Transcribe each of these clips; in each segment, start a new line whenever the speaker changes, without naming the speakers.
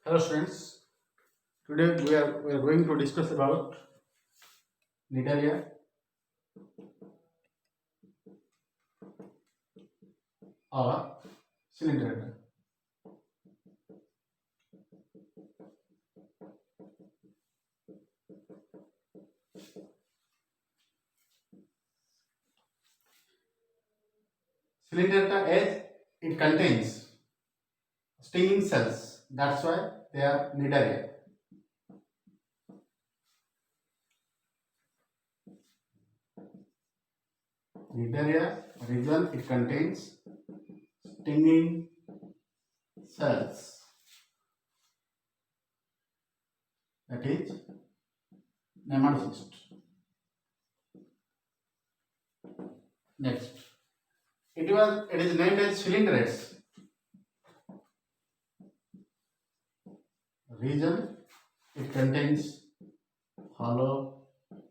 Hello students, today we are going to discuss about Nidaria or cylinder. Cylinder as it contains stinging cells, that's why they are Nidaria. Nidaria region it contains stinging cells, that is nematocyst. Next, it is named as cylinderates region. It contains hollow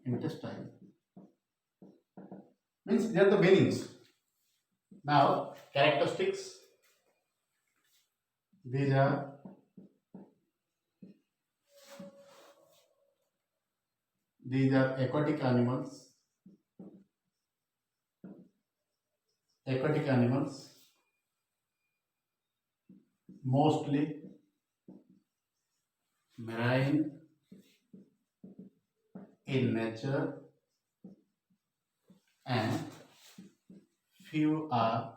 intestine. Means they are the meanings. Now characteristics. These are aquatic animals. Aquatic animals mostly marine in nature and few are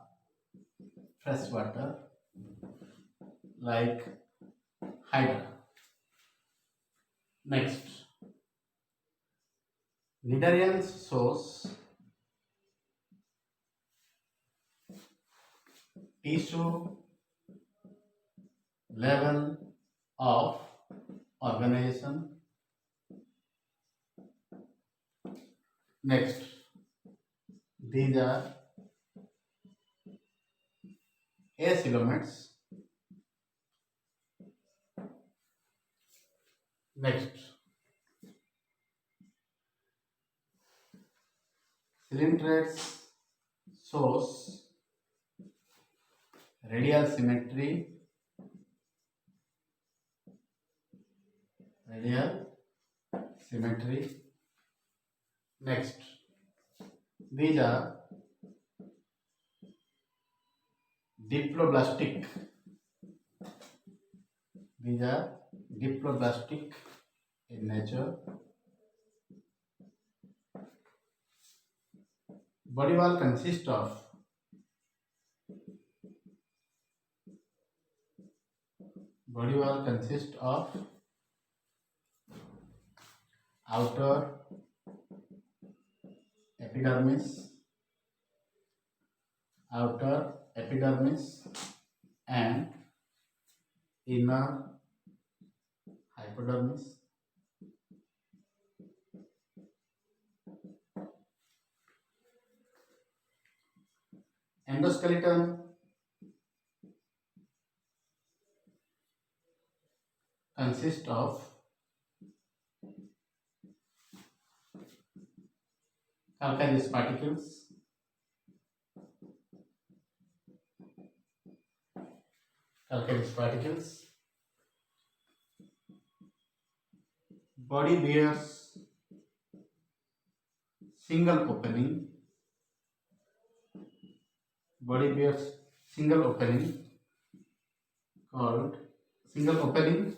freshwater like hydra. Next, Nidarians shows tissue level of organization. Next, these are acoelomates. Next, cylinderates shows radial symmetry. Next, these are diploblastic. In nature. Body wall consists of outer epidermis and inner hypodermis. Endoskeleton consists of calcareous particles. Body bears single opening. Called single opening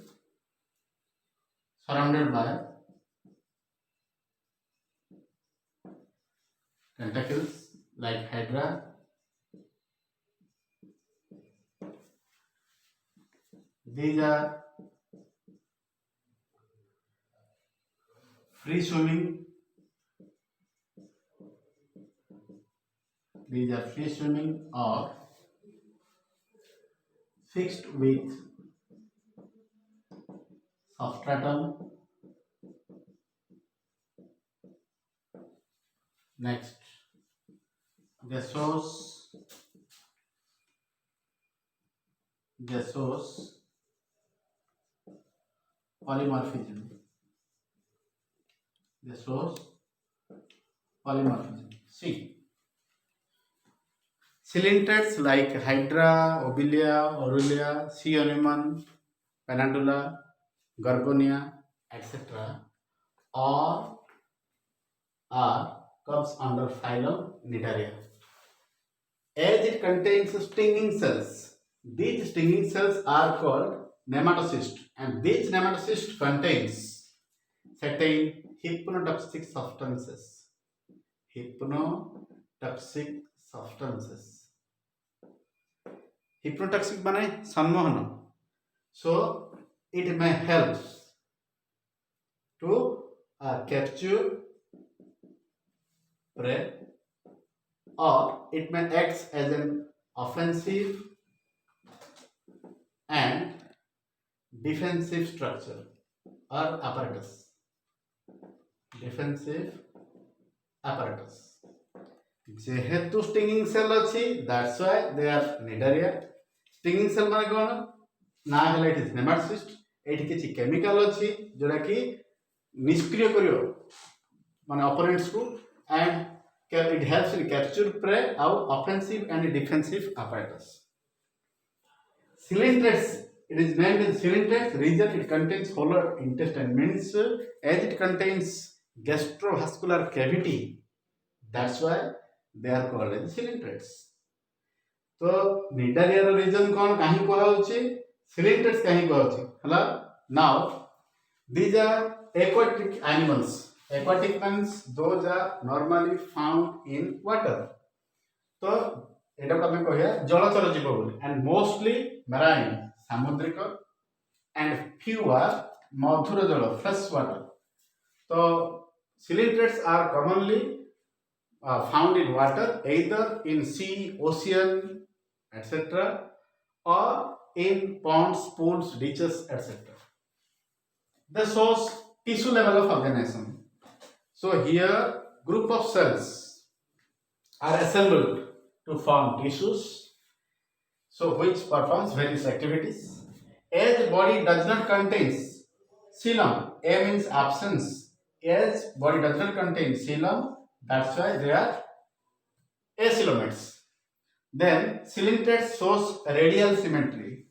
surrounded by tentacles like hydra. These are free swimming. Or fixed with substratum. Next, gaseous polymorphism. See, cylinders like hydra, obelia, aurelia, sea anemone Penandula, Gorgonia, etc. All are comes under phylum Cnidaria. As it contains stinging cells, these stinging cells are called nematocysts, and these nematocysts contains certain hypnotoxic substances. Hypnotoxic substances. Hypnotoxic means सम्मोहन. So it may help to capture prey, or it may act as an offensive and defensive structure or apparatus. Defensive apparatus. जेहेतु stinging cell अच्छी, that's why they are Cnidaria. Stinging cell माने कोन ना हेला it is nematocyst. एठी किछि chemical अच्छी जोरा कि निष्क्रिय करियो माने ऑपोनेंट्स को, and it helps in capture prey और offensive and defensive apparatus. Cylinders, it is named as cylinders region. It contains hollow intestine, means as it contains gastrovascular cavity, that's why they are called as cylinders. तो Cnidaria reason कौन कहीं कहा होची, cylinders कहीं कहा होची हला. Now these are aquatic animals. Aquatic means those are normally found in water. तो एटा को हमें कहया जलचर जीव बोली, एंड मोस्टली मैराइन सामुद्रिक, एंड फ्यू आर मधुर जल फ्रेश वाटर. तो cylinders are commonly found in water, either in sea, ocean, etc., or in ponds, pools, ditches, etc. This shows tissue level of organism. So here group of cells are assembled to form tissues, so which performs various activities. As the body does not contain coelom, A means absence. As body does not contain coelom, that's why they are acoelomates. Then cylinders shows radial symmetry.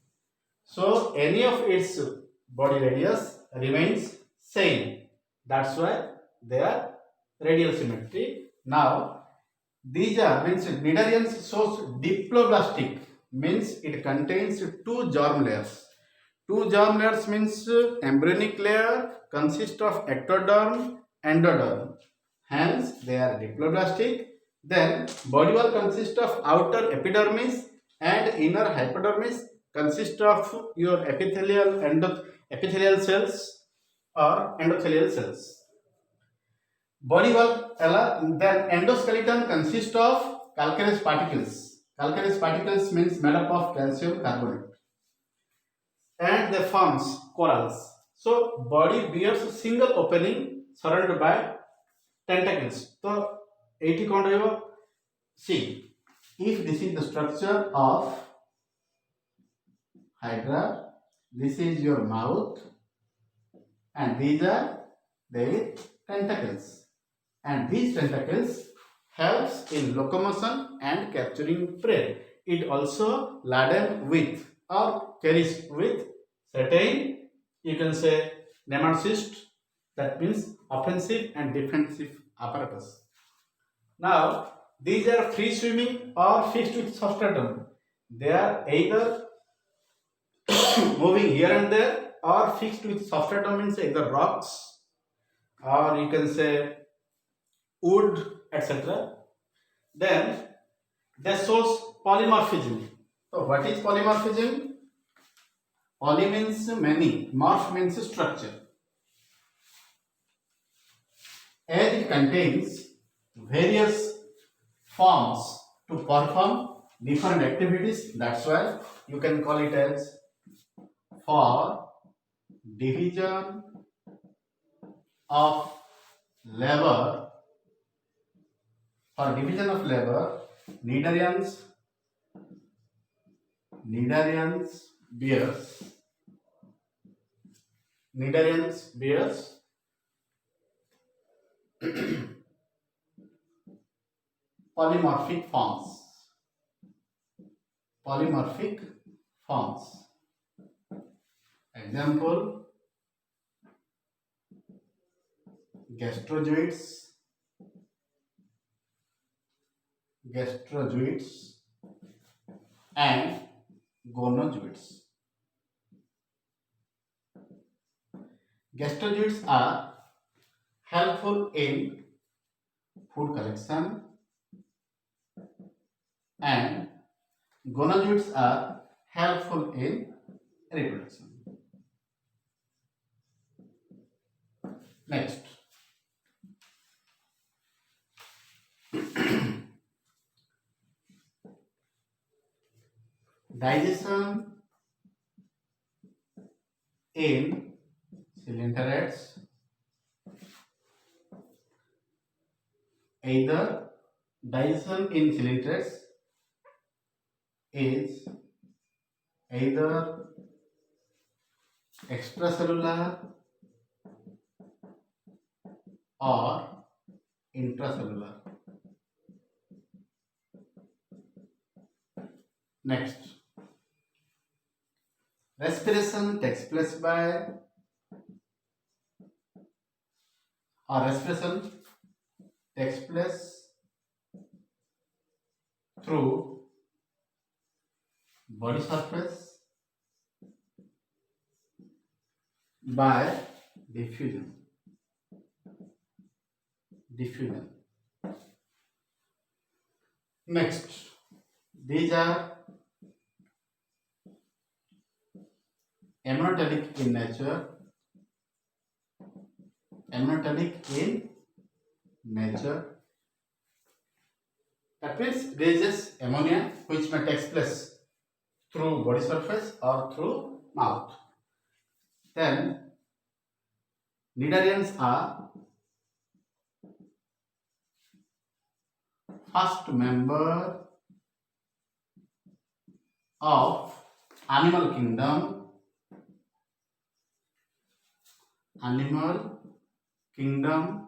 So any of its body radius remains same. That's why they are radial symmetry. Now these are means Cnidarians shows diploblastic, means it contains two germ layers. Two germ layers means embryonic layer consists of ectoderm, endoderm. Hence they are diploblastic. Then body wall consists of outer epidermis and inner hypodermis, consists of your epithelial cells or endothelial cells. Body wall, then endoskeleton consists of calcareous particles. Calcareous particles means made up of calcium carbonate, and they forms corals. So body bears a single opening surrounded by tentacles. So 80 kon rahibo. See, if this is the structure of hydra, this is your mouth, and these are the tentacles, and these tentacles helps in locomotion and capturing prey. It also laden with or carries with certain, you can say, nematocyst, that means offensive and defensive apparatus. Now these are free swimming or fixed with substratum. They are either moving here and there or fixed with substratum, means either rocks or you can say wood, etc. Then this shows polymorphism. So what is polymorphism? Poly means many, morph means structure. As it contains various forms to perform different activities, that's why you can call it as for division of labor. For division of labor, Cnidarians bears polymorphic forms. Example: gastrozoites, and gonozoites. Gastrozoites are helpful in food collection, and gonozoids are helpful in reproduction. Next, digestion in cylinderates. Either digestion in cylinderates is either extracellular or intracellular. Next, respiration takes place by, or respiration takes place through body surface by diffusion. Next, these are ammonotelic in nature. That means there is just ammonia which may take place through body surface or through mouth. Then cnidarians are first member of animal kingdom. Animal kingdom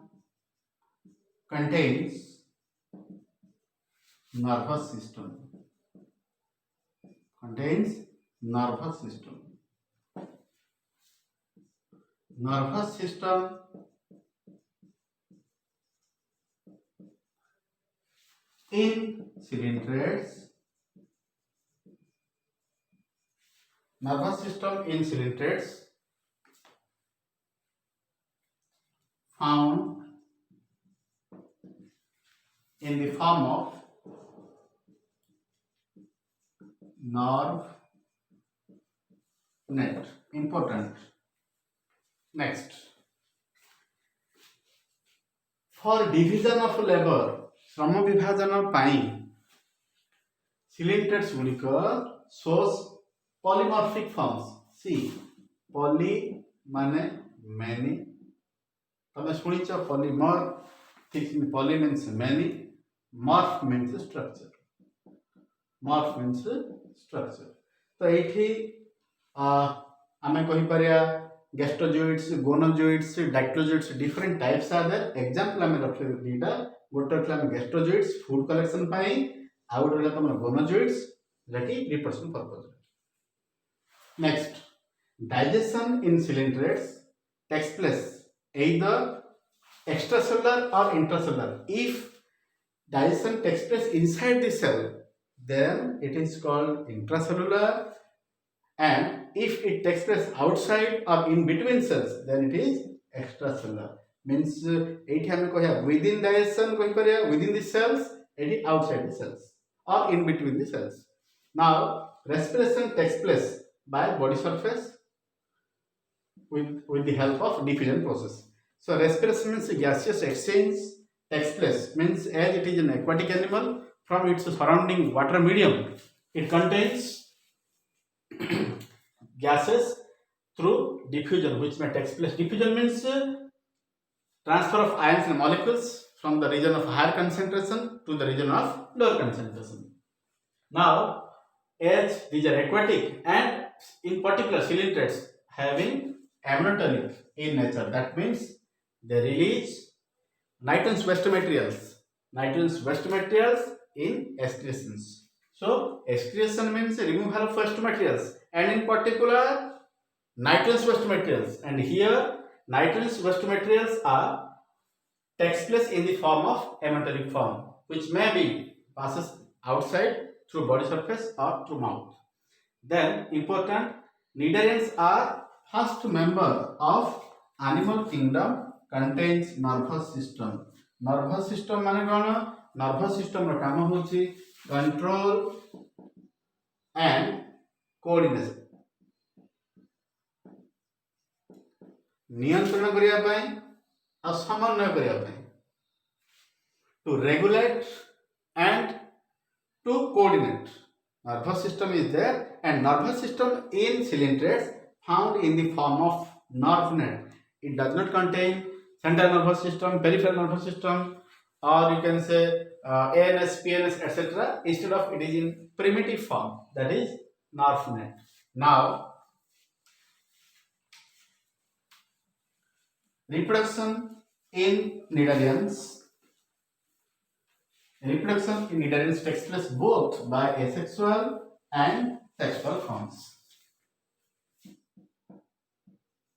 contains nervous system. Nervous system in cylinderates. Nervous system in cylinderates found in the form of nerve net. Important. Next, for division of labor, श्रम विभाजन पाई cylinderates गुड़िक shows polymorphic forms. See, poly माने many, तमे शुणिच polymer, poly means many, morph means structure. तो ये आमे कहि परिया gastrozooids, gonozooids, dactylozooids, different types are there. Example आमे रखले दीटा, गोटे रखले आमे गैस्ट्रोजोइड्स फूड कलेक्शन पाई, आ गोटे रखले तमर गोनोजोइड्स जेकी reproduction purpose. Next, digestion in cylinderates takes place either extracellular or intracellular. If digestion takes place inside the cell, then it is called intracellular, and if it takes place outside or in between cells, then it is extracellular. Means एठी हमें कहया within digestion कहि परिया within the cells, एठी outside the cells or in between the cells. Now respiration takes place by body surface with the help of diffusion process. So respiration means gaseous exchange takes place, means as it is an aquatic animal, from its surrounding water medium, it contains gases through diffusion, which may take place. Diffusion means transfer of ions and molecules from the region of higher concentration to the region of lower concentration. Now, as these are aquatic and in particular cylinderates having ammonotelic in nature, that means they release nitrogenous waste materials in excretions. So excretion means removal of waste materials, and in particular nitrogenous waste materials, and here nitrogenous waste materials are takes place in the form of hematuric form, which may be passes outside through body surface or through mouth. Then important, cnidarians are first member of animal kingdom contains nervous system. Nervous system माने कौन? Nervous system रो काम होची control and coordination, नियंत्रण करिया पई आ समन्वय करिया पई, to regulate and to coordinate. Nervous system is there, and nervous system in ciliates found in the form of nerve net. It does not contain central nervous system, peripheral nervous system, or you can say ANS, PNS, etc. Instead of it is in primitive form, that is nerve net. Now, reproduction in cnidarians. Reproduction in cnidarians takes place both by asexual and sexual forms.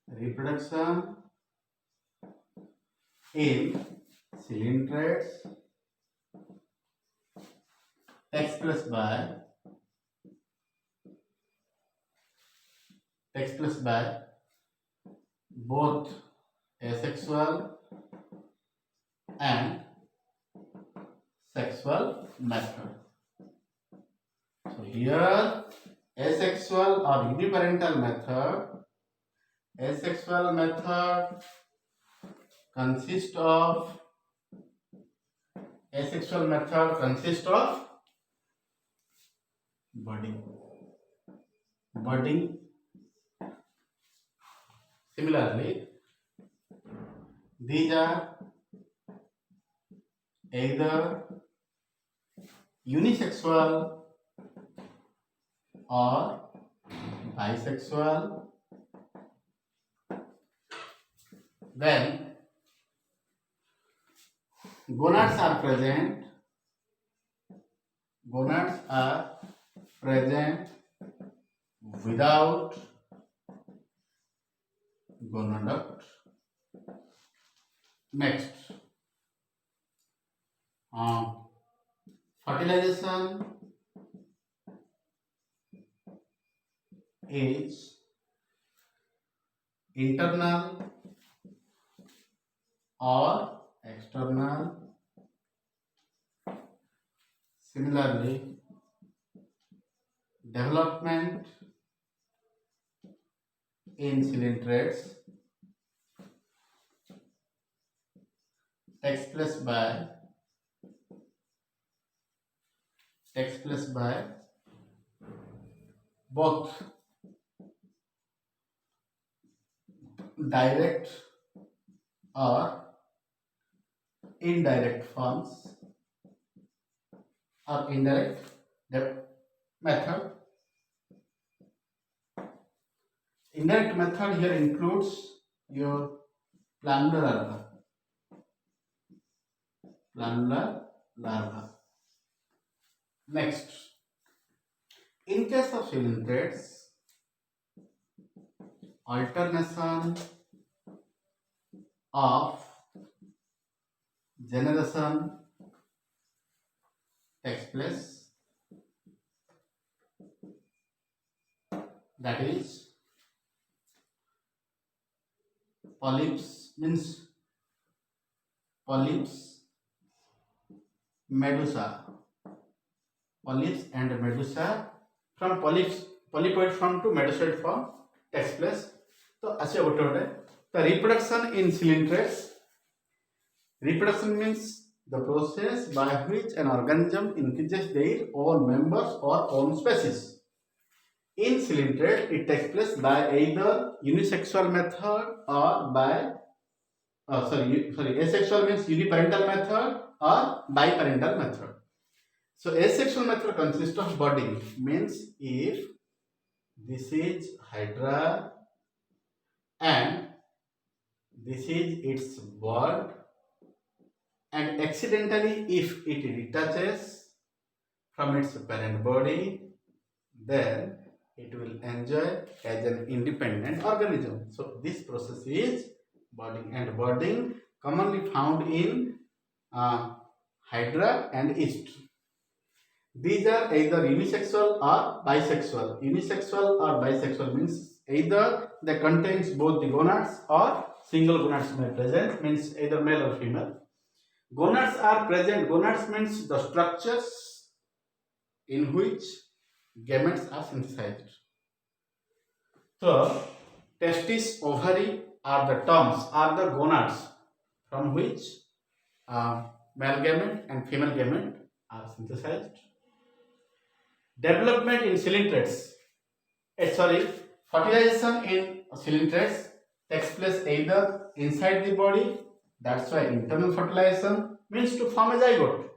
Reproduction in ciliates takes place by both asexual and sexual method. So here asexual or uniparental method. Asexual method consists of budding. Similarly, these are either unisexual or bisexual. Then gonads are present without gonadoct. Next, fertilization is internal or external. Similarly, development in ciliates takes place by both direct or indirect forms or indirect method. Indirect method here includes your planular larva. Next, in case of ciliates, alternation of generation takes place, that is polyps, medusa, polyps and medusa, from polypoid form to medusoid form takes place. तो आसे गोटे the reproduction in ciliates. Reproduction means the process by which an organism increases their own members or own species. In ciliates, it takes place by either unisexual method or by asexual means uniparental method or biparental method. So asexual method consists of budding, means if this is hydra and this is its bud, and accidentally if it detaches from its parent body, then it will enjoy as an independent organism. So this process is budding, and budding commonly found in Hydra and yeast. These are either unisexual or bisexual. Unisexual or bisexual means either they contains both the gonads or single gonads may present, means either male or female. Gonads are present. Gonads means the structures in which gametes are synthesized. So, testis, ovary are the terms, are the gonads from which male gamete and female gamete are synthesized. Development in cylindrids, fertilization in cylindrids takes place either inside the body, that's why internal fertilization means to form a zygote,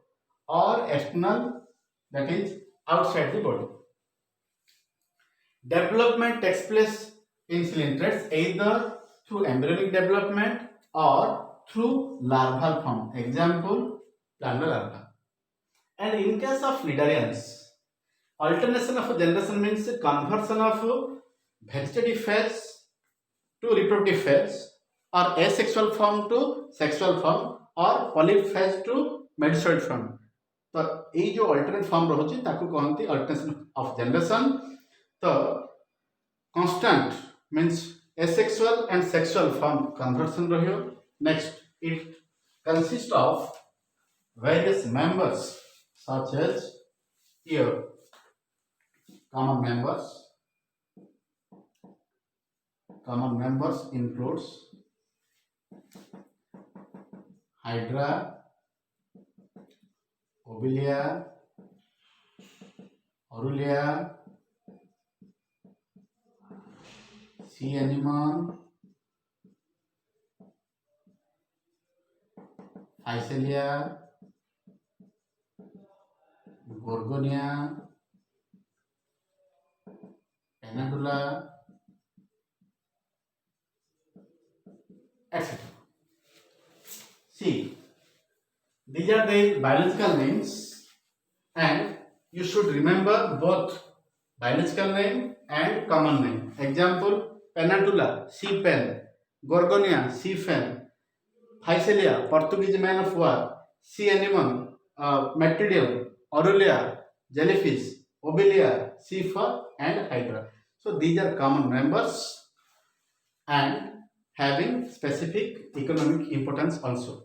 or external, that is outside the body. Development takes place in cylindrids either through embryonic development or through larval form. Example, plantar larva. And in case of cnidarians, alternation of generation means conversion of vegetative phase to reproductive phase, or asexual form to sexual form, or polyp phase to medusoid form. तो ये जो alternate form रहुछि ताकू कहंती alternation of generation. तो constant means asexual and sexual form conversion रहियो. Next, it consists of various members such as here common members includes hydra, ovilia, aurelia, sea anemone, Physalia, Gorgonia, Penadula, etc. See, these are the biological names, and you should remember both biological name and common name. Example, Penadula, sea pen; Gorgonia, sea fen; Physalia, Portuguese man of war; sea anemone, Metridium; Aurelia, jellyfish; Obelia, sea fur; and hydra. So these are common members and having specific economic importance also.